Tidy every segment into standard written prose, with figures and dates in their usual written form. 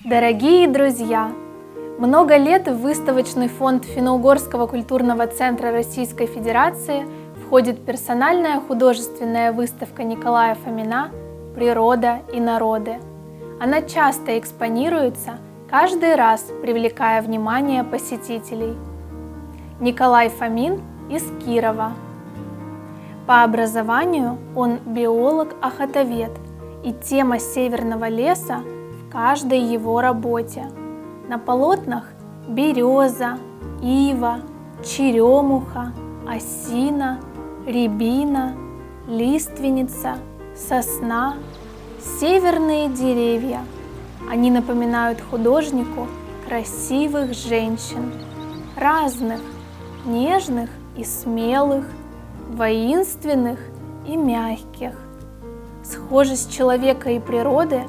Дорогие друзья! Много лет в выставочный фонд Финно-Угорского культурного центра Российской Федерации входит персональная художественная выставка Николая Фомина «Природа и народы». Она часто экспонируется, каждый раз привлекая внимание посетителей. Николай Фомин из Кирова. По образованию он биолог-охотовед, и тема северного леса в каждой его работе. На полотнах береза, ива, черемуха, осина, рябина, лиственница, сосна, северные деревья. Они напоминают художнику красивых женщин, разных, нежных и смелых, воинственных и мягких. Схожесть человека и природы,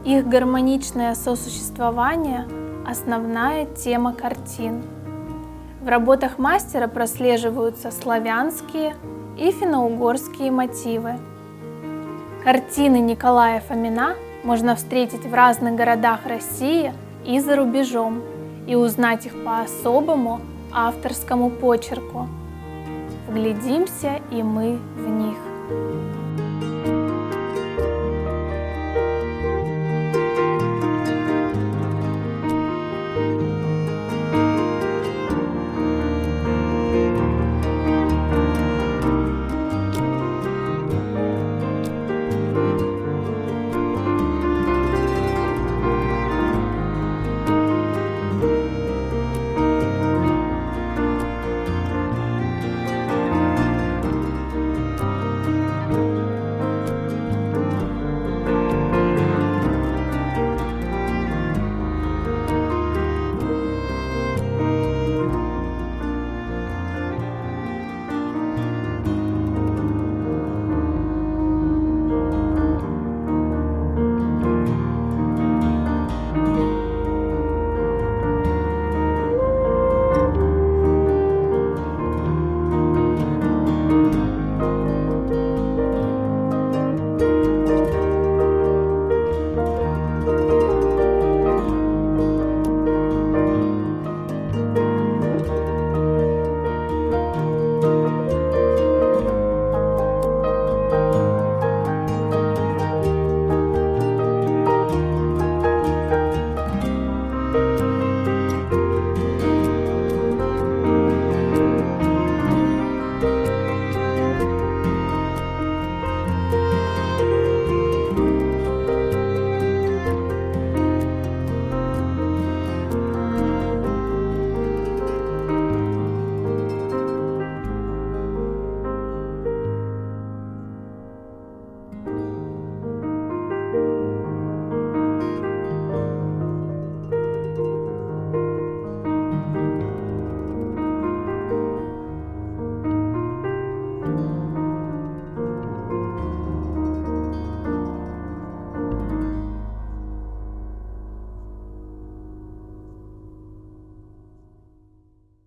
их гармоничное сосуществование – основная тема картин. В работах мастера прослеживаются славянские и финно-угорские мотивы. Картины Николая Фомина можно встретить в разных городах России и за рубежом и узнать их по особому авторскому почерку. Вглядимся и мы в них.